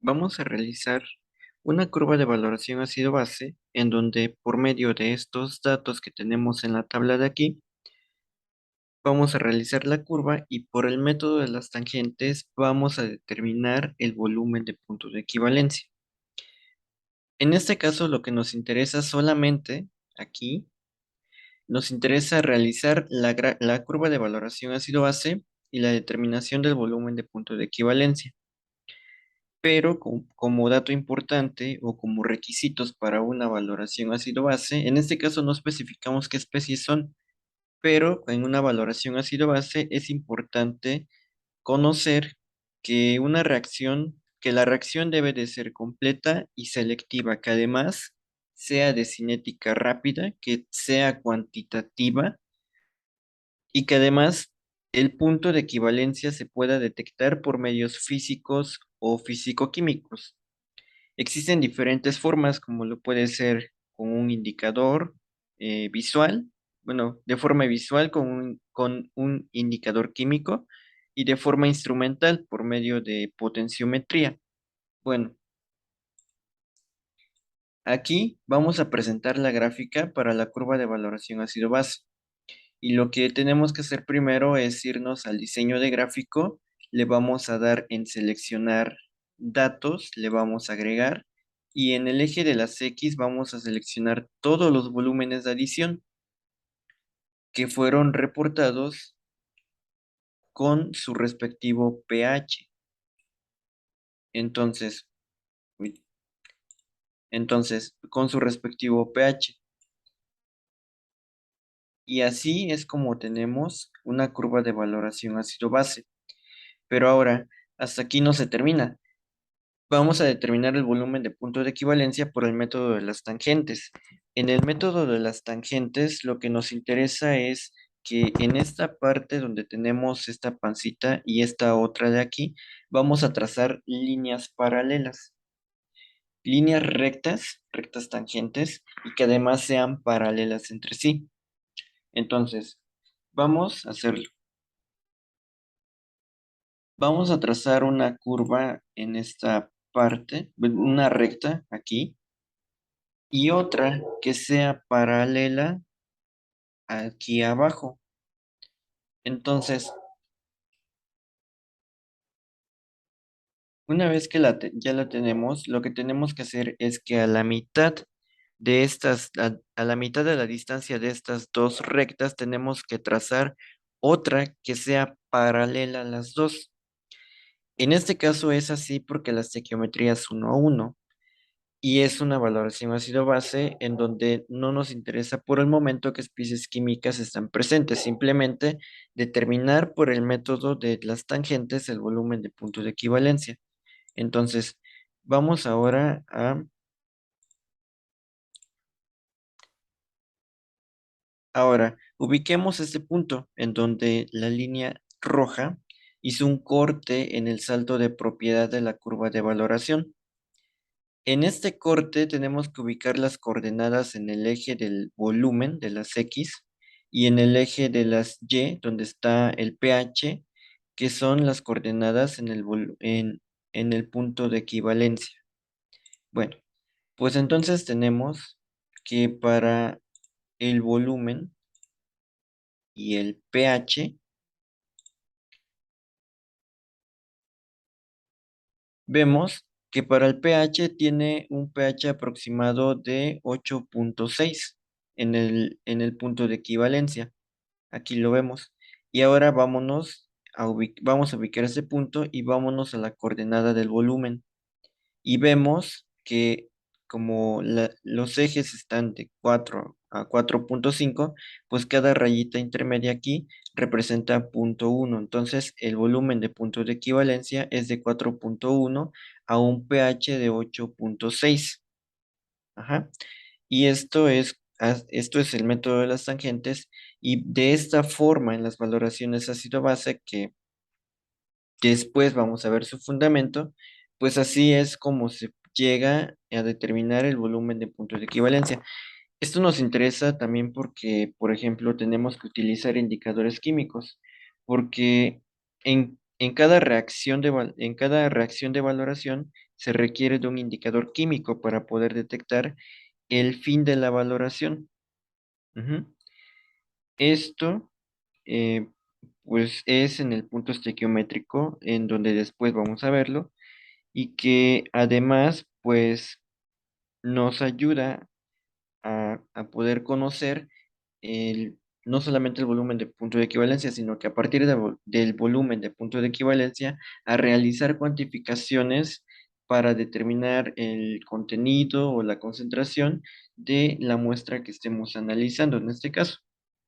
Vamos a realizar una curva de valoración ácido-base en donde por medio de estos datos que tenemos en la tabla de aquí, vamos a realizar la curva y por el método de las tangentes vamos a determinar el volumen de punto de equivalencia. En este caso, lo que nos interesa solamente aquí, nos interesa realizar la curva de valoración ácido-base y la determinación del volumen de punto de equivalencia. Pero como dato importante o como requisitos para una valoración ácido-base, en este caso no especificamos qué especies son, pero en una valoración ácido-base es importante conocer que la reacción debe de ser completa y selectiva, que además sea de cinética rápida, que sea cuantitativa y que además el punto de equivalencia se pueda detectar por medios físicos o físico-químicos. Existen diferentes formas, como lo puede ser con un indicador visual, bueno, de forma visual con un indicador químico y de forma instrumental por medio de potenciometría. Bueno, aquí vamos a presentar la gráfica para la curva de valoración ácido-base. Y lo que tenemos que hacer primero es irnos al diseño de gráfico, le vamos a dar en seleccionar datos, le vamos a agregar y en el eje de las X vamos a seleccionar todos los volúmenes de adición que fueron reportados con su respectivo pH. Entonces, uy, entonces, con su respectivo pH. Y así es como tenemos una curva de valoración ácido-base. Pero ahora, hasta aquí no se termina. Vamos a determinar el volumen de punto de equivalencia por el método de las tangentes. En el método de las tangentes, lo que nos interesa es que en esta parte donde tenemos esta pancita y esta otra de aquí, vamos a trazar líneas paralelas, líneas rectas, rectas tangentes, y que además sean paralelas entre sí. Entonces, vamos a hacerlo. Vamos a trazar una curva en esta parte, una recta aquí y otra que sea paralela aquí abajo. Entonces, una vez que ya la tenemos, lo que tenemos que hacer es que a la mitad de a la mitad de la distancia de estas dos rectas, tenemos que trazar otra que sea paralela a las dos. En este caso es así porque la estequiometría es 1 a 1. Y es una valoración ácido-base en donde no nos interesa por el momento qué especies químicas están presentes, simplemente determinar por el método de las tangentes el volumen de punto de equivalencia. Entonces, vamos ahora, ubiquemos este punto en donde la línea roja hizo un corte en el salto de propiedad de la curva de valoración. En este corte tenemos que ubicar las coordenadas en el eje del volumen de las X y en el eje de las Y, donde está el pH, que son las coordenadas en el punto de equivalencia. Bueno, pues entonces tenemos que para el volumen y el pH, vemos que para el pH tiene un pH aproximado de 8.6 en el punto de equivalencia. Aquí lo vemos. Y ahora vamos a ubicar ese punto y vámonos a la coordenada del volumen. Y vemos que como los ejes están de 4 a 4.5, pues cada rayita intermedia aquí representa 0.1. Entonces el volumen de punto de equivalencia es de 4.1 a un pH de 8.6. Ajá. Y esto es el método de las tangentes y de esta forma en las valoraciones ácido-base que después vamos a ver su fundamento, pues así es como se llega a determinar el volumen de punto de equivalencia. Esto nos interesa también porque, por ejemplo, tenemos que utilizar indicadores químicos, porque en cada reacción de valoración se requiere de un indicador químico para poder detectar el fin de la valoración. Ujú. Esto, eh, pues, es en el punto estequiométrico, en donde después vamos a verlo, y que además, pues, nos ayuda a poder conocer no solamente el volumen de punto de equivalencia, sino que a partir del volumen de punto de equivalencia, a realizar cuantificaciones para determinar el contenido o la concentración de la muestra que estemos analizando en este caso.